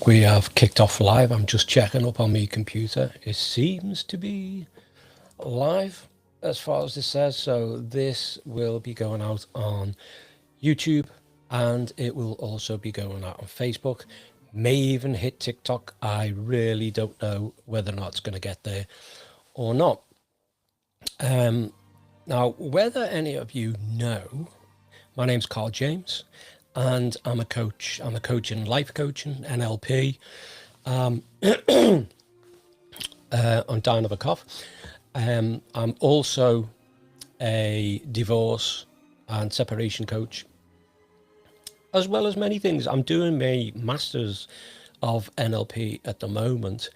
We have kicked off live. I'm just checking up on my computer. It seems to be live as far as this says. So this will be going out on YouTube and it will also be going out on Facebook. May even hit TikTok. I really don't know whether or not it's going to get there or not. Now, whether any of you know, my name's Carl James. And I'm a coach. I'm a coach in life coaching, NLP. I'm dying of a cough. I'm also a divorce and separation coach, as well as many things. I'm doing my Masters of NLP at the moment.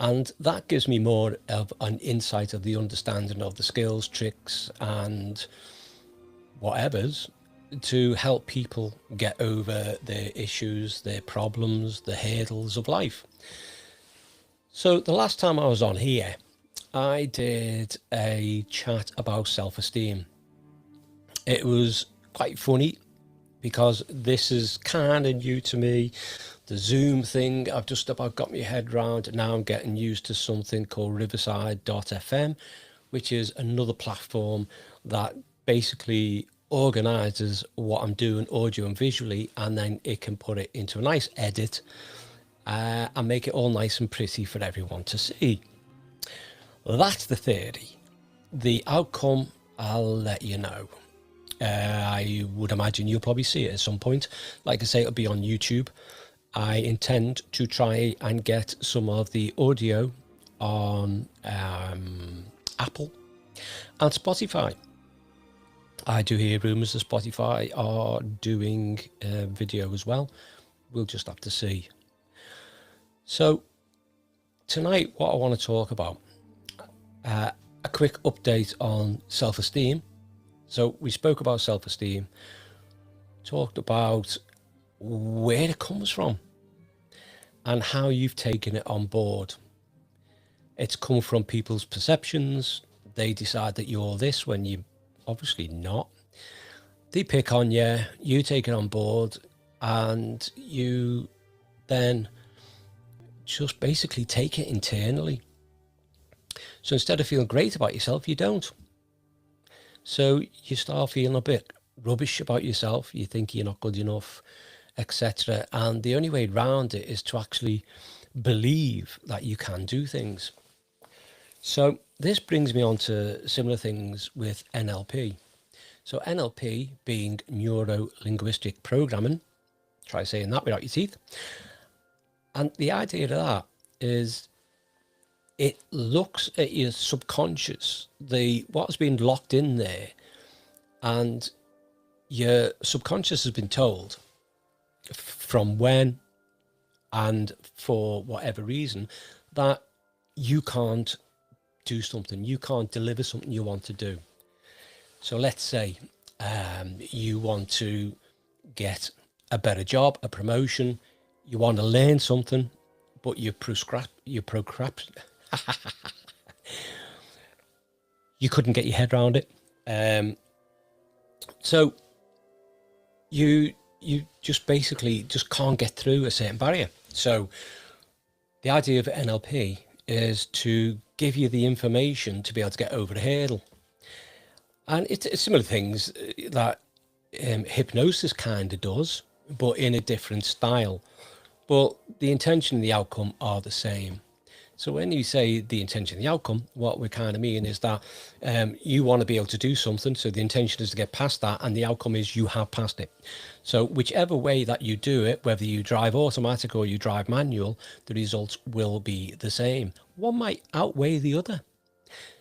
And that gives me more of an insight of the understanding of the skills, tricks, and whatevers to help people get over their issues, their problems, the hurdles of life. So the last time I was on here, I did a chat about self-esteem. It was quite funny because this is kind of new to me. The Zoom thing, I've just about got my head around. Now I'm getting used to something called Riverside.fm, which is another platform that basically organizes what I'm doing audio and visually, and then it can put it into a nice edit and make it all nice and pretty for everyone to see. That's the theory. The outcome, I'll let you know. I would imagine you'll probably see it at some point. Like I say, it'll be on YouTube. I intend to try and get some of the audio on Apple and Spotify. I do hear rumours that Spotify are doing video as well. We'll just have to see. So tonight, what I want to talk about, a quick update on self-esteem. So we spoke about self-esteem, talked about where it comes from and how you've taken it on board. It's come from people's perceptions. They decide that you're this when you obviously not. They pick on you, you take it on board, and you then just basically take it internally. So instead of feeling great about yourself, you don't. So you start feeling a bit rubbish about yourself. You think you're not good enough, etc. And the only way around it is to actually believe that you can do things. So this brings me on to similar things with NLP. So NLP being neuro-linguistic programming, try saying that without your teeth. And the idea of that is it looks at your subconscious, what's been locked in there, and your subconscious has been told from when and for whatever reason that you can't do something, you can't deliver something you want to do. So let's say you want to get a better job, a promotion, you want to learn something, but you couldn't get your head around it. So you just basically just can't get through a certain barrier. So the idea of NLP is to give you the information to be able to get over the hurdle. And it's similar things that hypnosis kind of does, but in a different style. But the intention and the outcome are the same. So when you say the intention and the outcome, what we kind of mean is that you want to be able to do something. So the intention is to get past that, and the outcome is you have passed it. So whichever way that you do it, whether you drive automatic or you drive manual, the results will be the same. One might outweigh the other.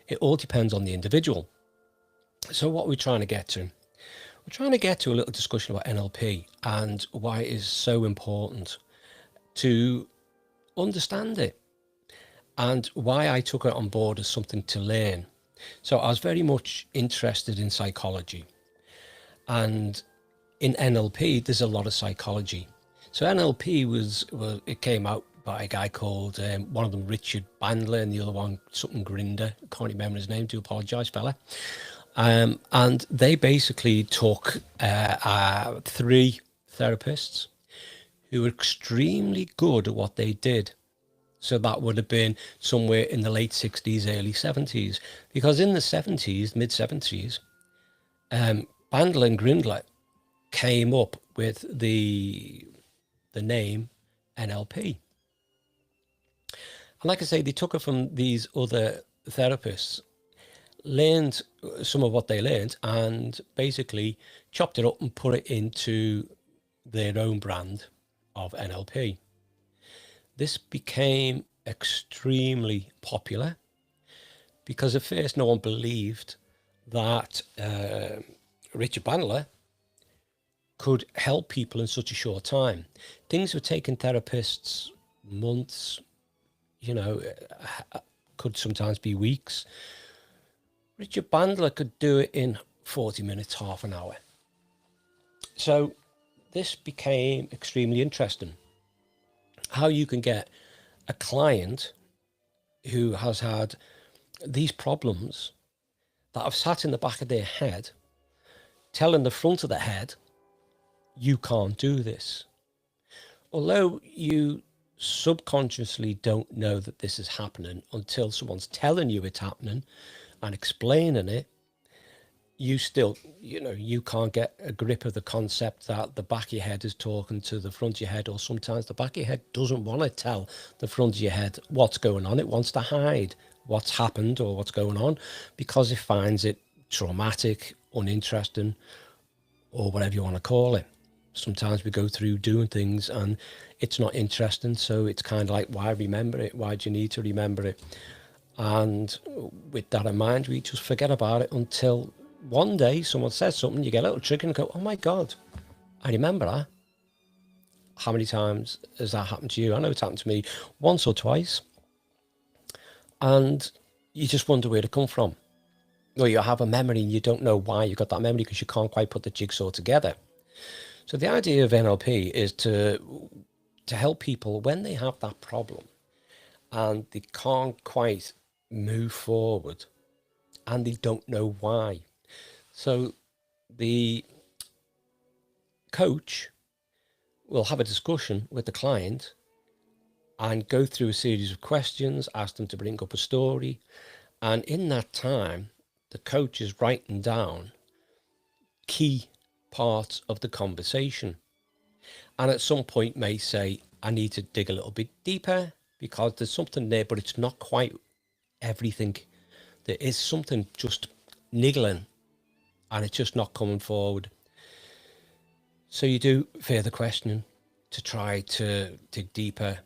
It all depends on the individual. So what we're trying to get to, we're trying to get to a little discussion about NLP and why it is so important to understand it, and why I took it on board as something to learn. So I was very much interested in psychology, and in NLP there's a lot of psychology. So NLP it came out by a guy called one of them Richard Bandler, and the other one something Grinder, I can't remember his name, do apologize fella. And they basically took 3 therapists who were extremely good at what they did. So that would have been somewhere in the late 60s, early 70s. Because in the 70s, mid 70s, Bandler and Grindler came up with the name NLP. And like I say, they took it from these other therapists, learned some of what they learned, and basically chopped it up and put it into their own brand of NLP. This became extremely popular because at first no one believed that Richard Bandler could help people in such a short time. Things were taking therapists months, could sometimes be weeks. Richard Bandler could do it in 40 minutes, half an hour. So this became extremely interesting. How you can get a client who has had these problems that have sat in the back of their head, telling the front of the head, you can't do this. Although you subconsciously don't know that this is happening until someone's telling you it's happening and explaining it, you still, you can't get a grip of the concept that the back of your head is talking to the front of your head, or sometimes the back of your head doesn't want to tell the front of your head what's going on. It wants to hide what's happened or what's going on because it finds it traumatic, uninteresting, or whatever you want to call it. Sometimes we go through doing things and it's not interesting, so it's kind of like, why remember it? Why do you need to remember it? And with that in mind, we just forget about it until one day someone says something, you get a little trigger and go, oh my God, I remember that. How many times has that happened to you? I know it's happened to me once or twice. And you just wonder where it come from. Or you have a memory and you don't know why you got that memory because you can't quite put the jigsaw together. So the idea of NLP is to help people when they have that problem and they can't quite move forward and they don't know why. So the coach will have a discussion with the client and go through a series of questions, ask them to bring up a story. And in that time, the coach is writing down key parts of the conversation. And at some point may say, I need to dig a little bit deeper because there's something there, but it's not quite everything. There is something just niggling and it's just not coming forward. So you do further questioning to try to dig deeper.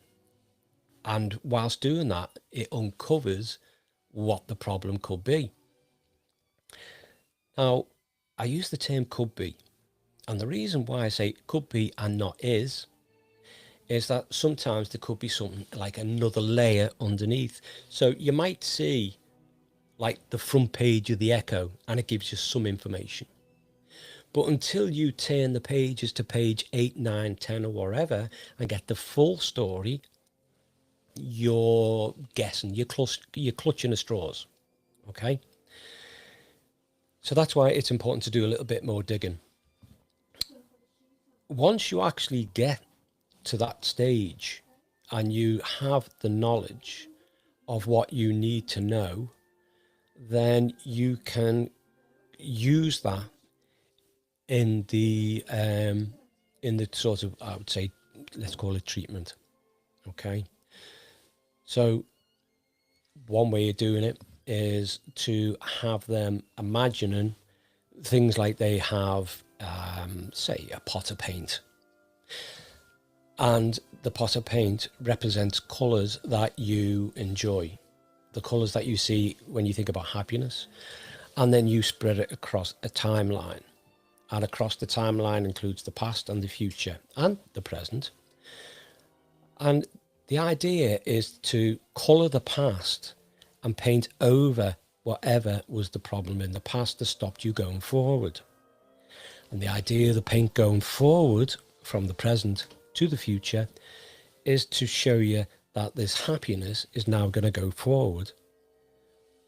And whilst doing that, it uncovers what the problem could be. Now, I use the term could be. And the reason why I say could be and not is that sometimes there could be something like another layer underneath. So you might see like the front page of the Echo and it gives you some information. But until you turn the pages to page 8, 9, 10 or wherever and get the full story, you're guessing, you're clutching at straws. Okay? So that's why it's important to do a little bit more digging. Once you actually get to that stage and you have the knowledge of what you need to know, then you can use that in the sort of, I would say, let's call it treatment. Okay. So one way of doing it is to have them imagining things like they have, say, a pot of paint. And the pot of paint represents colours that you enjoy, the colours that you see when you think about happiness. And then you spread it across a timeline. And across the timeline includes the past and the future and the present. And the idea is to colour the past and paint over whatever was the problem in the past that stopped you going forward. And the idea of the paint going forward from the present to the future is to show you that this happiness is now going to go forward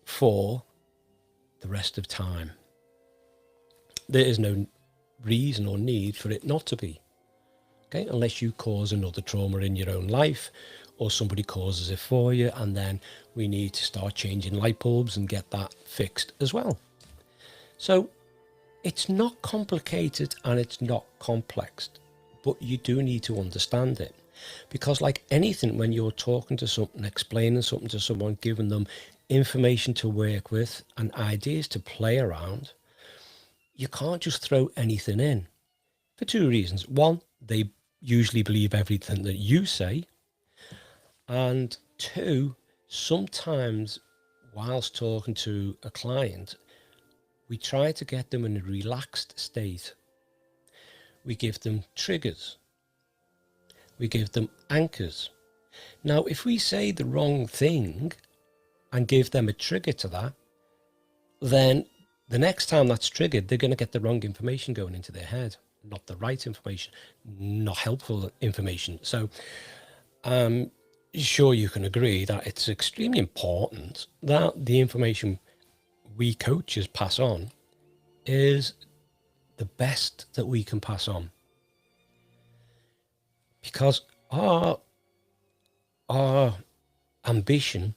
for the rest of time. There is no reason or need for it not to be. Okay, unless you cause another trauma in your own life or somebody causes it for you, and then we need to start changing light bulbs and get that fixed as well. So it's not complicated and it's not complex, but you do need to understand it. Because like anything, when you're talking to something, explaining something to someone, giving them information to work with and ideas to play around, you can't just throw anything in for two reasons. One, they usually believe everything that you say. And two, sometimes whilst talking to a client, we try to get them in a relaxed state. We give them triggers. We give them anchors. Now, if we say the wrong thing and give them a trigger to that, then the next time that's triggered, they're going to get the wrong information going into their head, not the right information, not helpful information. So sure, you can agree that it's extremely important that the information we coaches pass on is the best that we can pass on. Because our ambition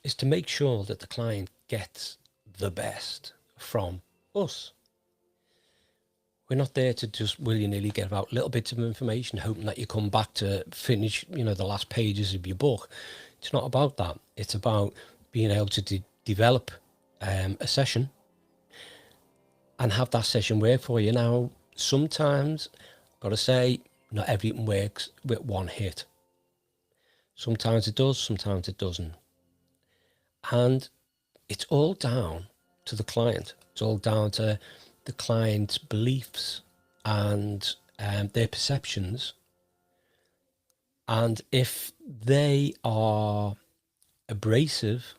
is to make sure that the client gets the best from us. We're not there to just willy-nilly give out little bits of information, hoping that you come back to finish, the last pages of your book. It's not about that. It's about being able to develop a session and have that session work for you. Now, sometimes, I've got to say, not everything works with one hit. Sometimes it does, sometimes it doesn't. And it's all down to the client. It's all down to the client's beliefs and their perceptions. And if they are abrasive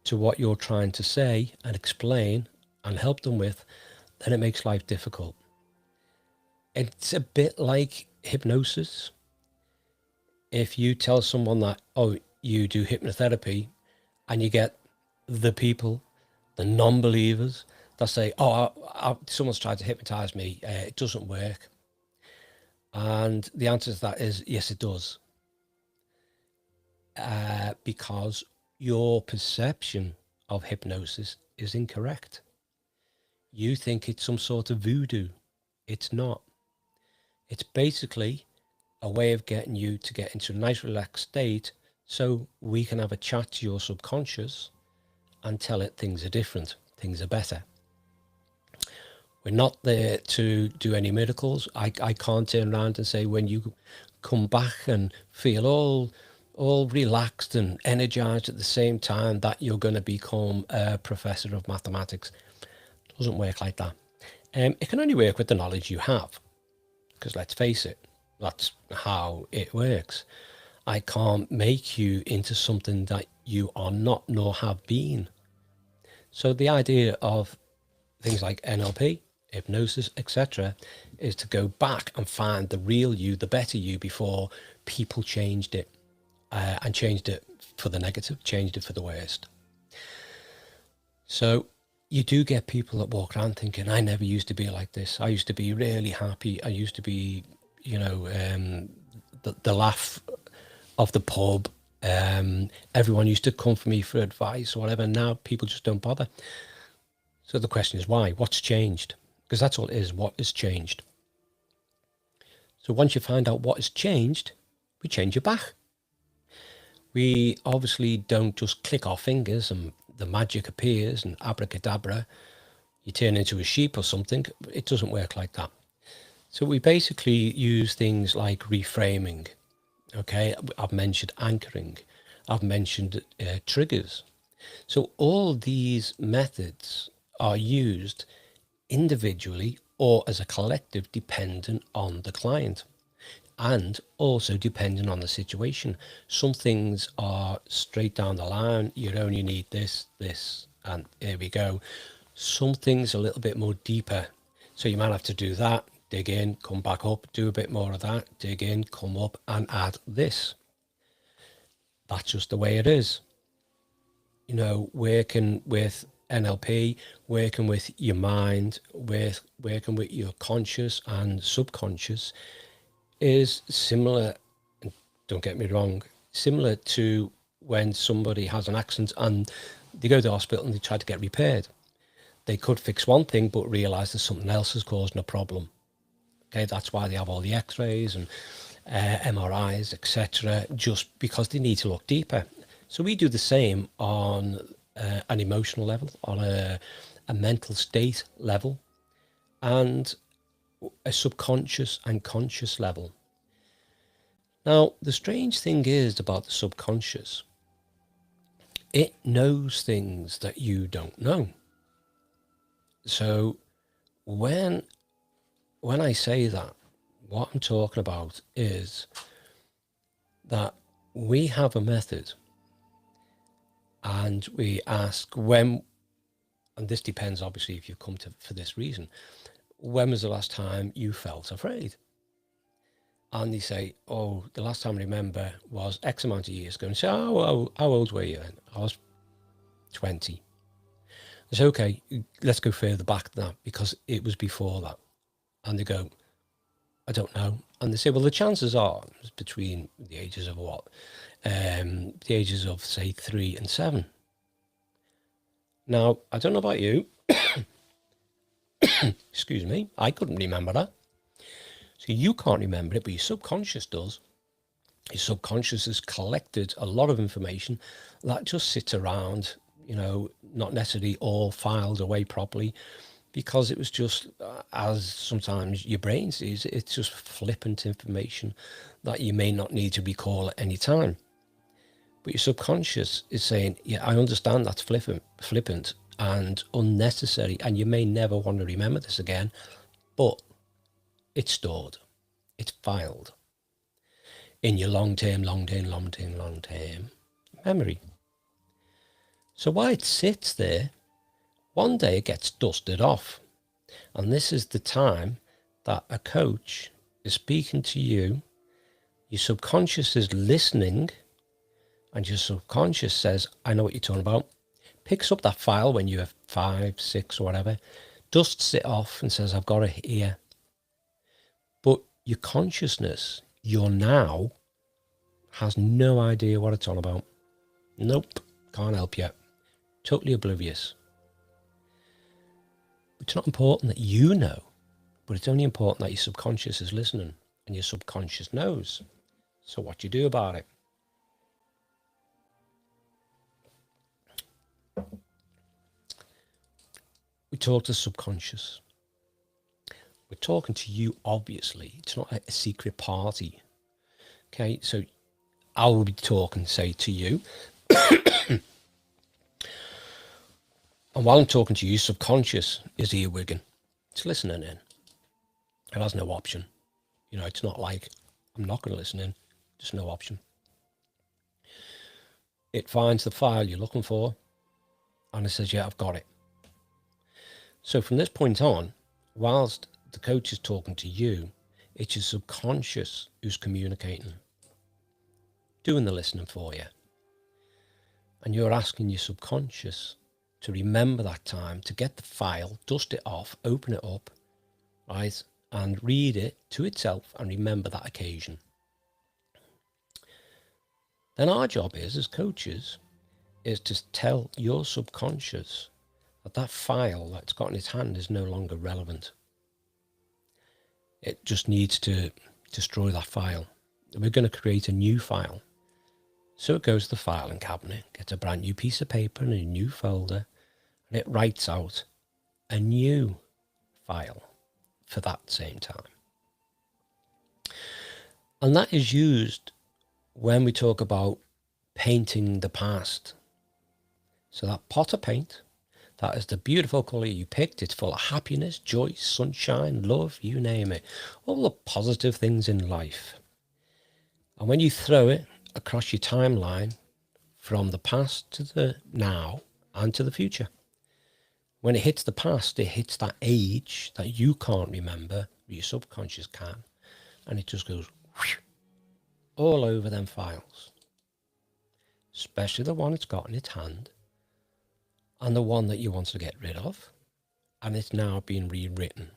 to what you're trying to say and explain and help them with, then it makes life difficult. It's a bit like hypnosis. If you tell someone that, oh, you do hypnotherapy, and you get the people, the non-believers, that say, oh, someone's tried to hypnotize me, it doesn't work. And the answer to that is, yes, it does. Because your perception of hypnosis is incorrect. You think it's some sort of voodoo. It's not. It's basically a way of getting you to get into a nice relaxed state so we can have a chat to your subconscious and tell it things are different, things are better. We're not there to do any miracles. I can't turn around and say when you come back and feel all relaxed and energized at the same time that you're going to become a professor of mathematics. It doesn't work like that. It can only work with the knowledge you have, because let's face it, that's how it works. I can't make you into something that you are not nor have been. So the idea of things like NLP, hypnosis, etc., is to go back and find the real you, the better you, before people changed it and changed it for the negative, changed it for the worst. So you do get people that walk around thinking, I never used to be like this. I used to be really happy. I used to be, the laugh of the pub. Everyone used to come for me for advice or whatever. Now people just don't bother. So the question is why? What's changed? Because that's all it is. What has changed? So once you find out what has changed, we change it back. We obviously don't just click our fingers and the magic appears and abracadabra, you turn into a sheep or something. It doesn't work like that. So we basically use things like reframing. Okay, I've mentioned anchoring. I've mentioned triggers. So all these methods are used individually or as a collective, dependent on the client and also depending on the situation. Some things are straight down the line. You only need this, and here we go. Some things a little bit more deeper. So you might have to do that, dig in, come back up, do a bit more of that, dig in, come up and add this. That's just the way it is. Working with NLP, working with your mind, working with your conscious and subconscious is similar, don't get me wrong, similar to when somebody has an accident and they go to the hospital and they try to get repaired. They could fix one thing but realise that something else is causing a problem. Okay, that's why they have all the x-rays and MRIs, etc., just because they need to look deeper. So we do the same on an emotional level, on a mental state level, and a subconscious and conscious level. Now, the strange thing is about the subconscious, it knows things that you don't know. So when I say that, what I'm talking about is that we have a method and we ask when, and this depends obviously if you've come to for this reason, when was the last time you felt afraid? And they say, oh, the last time I remember was X amount of years ago. And say, oh, how old were you then? I was 20. I say, okay, let's go further back than that because it was before that. And they go, I don't know. And they say, well, the chances are it's between the ages of what? The ages of, say, 3 and 7. Now, I don't know about you. Excuse me. I couldn't remember that. So you can't remember it, but your subconscious does. Your subconscious has collected a lot of information that just sits around, you know, not necessarily all filed away properly, because it was just, as sometimes your brain sees, it's just flippant information that you may not need to recall at any time. But your subconscious is saying, yeah, I understand that's flippant and unnecessary, and you may never want to remember this again, but it's stored, it's filed in your long-term memory. So while it sits there, one day it gets dusted off. And this is the time that a coach is speaking to you. Your subconscious is listening, and your subconscious says, I know what you're talking about. Picks up that file when you're 5, 6 or whatever, dusts it off and says, I've got it here. But your consciousness, your now, has no idea what it's on about. Nope, can't help you. Totally oblivious. It's not important that you know, but it's only important that your subconscious is listening and your subconscious knows. So what do you do about it? We talk to subconscious. We're talking to you, obviously. It's not a secret party. Okay, so I will be talking, say, to you. And while I'm talking to you, subconscious is earwigging. It's listening in. It has no option. You know, it's not like I'm not going to listen in. There's no option. It finds the file you're looking for and it says, yeah, I've got it. So from this point on, whilst the coach is talking to you, it's your subconscious who's communicating, doing the listening for you. And you're asking your subconscious to remember that time, to get the file, dust it off, open it up, right, and read it to itself and remember that occasion. Then our job is, as coaches, is to tell your subconscious that that file that it's got in its hand is no longer relevant. It just needs to destroy that file. We're going to create a new file. So it goes to the filing cabinet, gets a brand new piece of paper and a new folder, and it writes out a new file for that same time. And that is used when we talk about painting the past. So that pot of paint, that is the beautiful colour you picked. It's full of happiness, joy, sunshine, love, you name it. All the positive things in life. And when you throw it across your timeline from the past to the now and to the future, when it hits the past, it hits that age that you can't remember, your subconscious can, and it just goes whoosh, all over them files, especially the one it's got in its hand. and the one that you want to get rid of, and it's now being rewritten.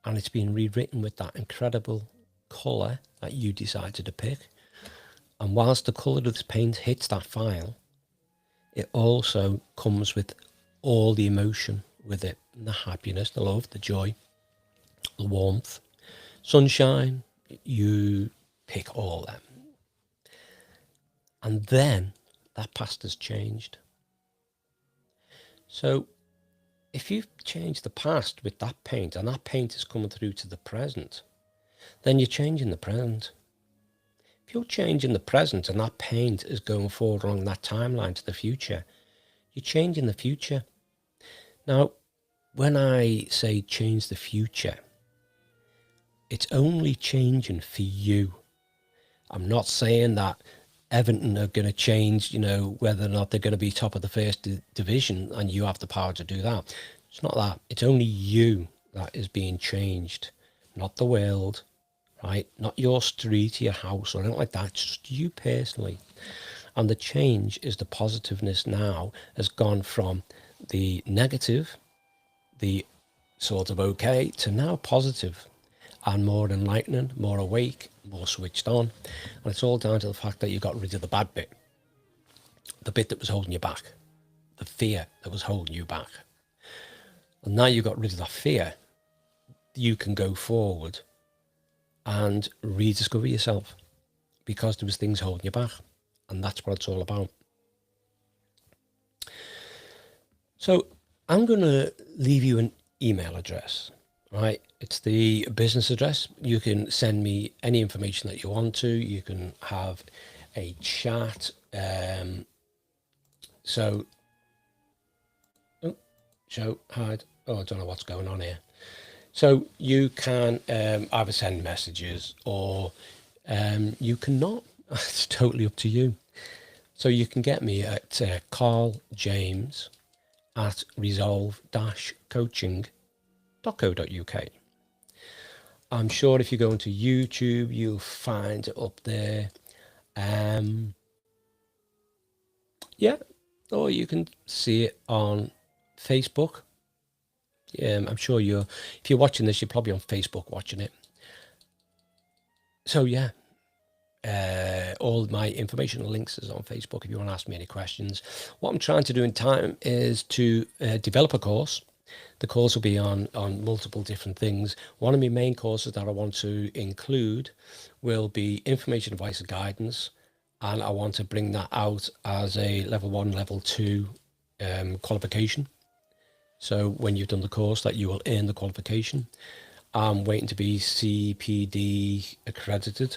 And it's been rewritten with that incredible colour that you decided to pick. And whilst the colour of this paint hits that file, it also comes with all the emotion with it, the happiness, the love, the joy, the warmth, sunshine. You pick all them. And then that past has changed. So if you've changed the past with that paint, and that paint is coming through to the present, then you're changing the present. If you're changing the present and that paint is going forward along that timeline to the future, you're changing the future. Now, when I say change the future, it's only changing for you. I'm not saying that Everton are going to change, whether or not they're going to be top of the first division and you have the power to do that. It's not that. It's only you that is being changed, not the world, right? Not your street, your house, or anything like that. It's just you personally. And the change is the positiveness now has gone from the negative, the sort of okay, to now positive and more enlightening, more awake, more switched on. And it's all down to the fact that you got rid of the bad bit, the bit that was holding you back, the fear that was holding you back. And now you got rid of that fear, you can go forward and rediscover yourself, because there was things holding you back. And that's what it's all about. So I'm going to leave you an email address, right? It's the business address. You can send me any information that you want to. You can have a chat. Hide. Oh, I don't know what's going on here. So you can either send messages or you cannot. It's totally up to you. So you can get me at Carl James at resolve-coaching.co.uk. I'm sure if you go into YouTube, you'll find it up there. Or you can see it on Facebook. I'm sure if you're watching this, you're probably on Facebook watching it. So yeah, all my information and links is on Facebook if you want to ask me any questions. What I'm trying to do in time is to develop a course. The course will be on multiple different things. One of my main courses that I want to include will be information, advice and guidance. And I want to bring that out as a level 1, level 2 qualification. So when you've done the course, that you will earn the qualification. I'm waiting to be CPD accredited.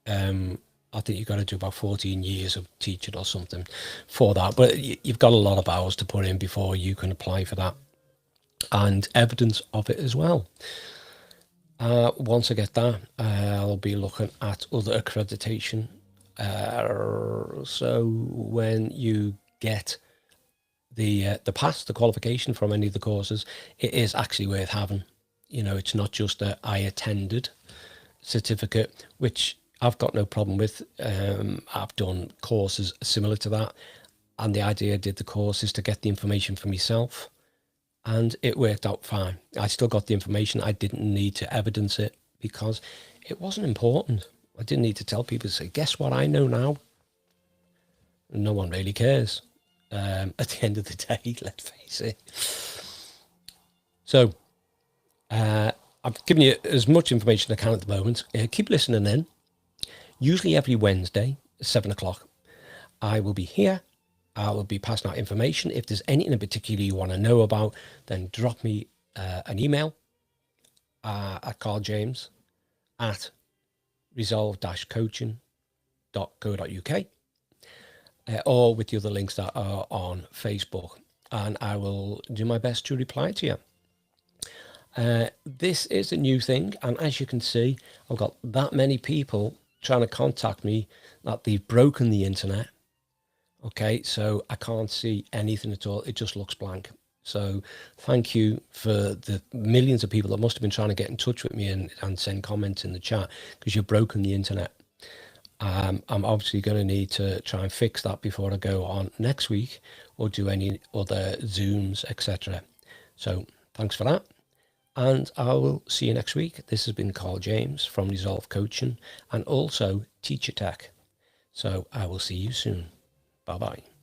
I think you've got to do about 14 years of teaching or something for that. But you've got a lot of hours to put in before you can apply for that. And evidence of it as well. Once I get that, I'll be looking at other accreditation. So when you get the pass, the qualification from any of the courses, it is actually worth having. It's not just a I attended certificate, which I've got no problem with. I've done courses similar to that, and the idea I did the course is to get the information for myself, and it worked out fine. I still got the information. I didn't need to evidence it because it wasn't important. I didn't need to tell people to say, guess what I know now? No one really cares. At the end of the day, let's face it. So I've given you as much information as I can at the moment. Keep listening in. Usually every Wednesday, 7 o'clock, I will be here. I will be passing out information. If there's anything in particular you want to know about, then drop me an email at carljames at resolve-coaching.co.uk or with the other links that are on Facebook, and I will do my best to reply to you. This is a new thing, and as you can see, I've got that many people trying to contact me that they've broken the internet. Okay, so I can't see anything at all. It just looks blank. So thank you for the millions of people that must have been trying to get in touch with me and send comments in the chat, because you've broken the internet. I'm obviously going to need to try and fix that before I go on next week or do any other Zooms, etc. So thanks for that. And I will see you next week. This has been Carl James from Resolve Coaching and also Teacher Tech. So I will see you soon. Bye-bye.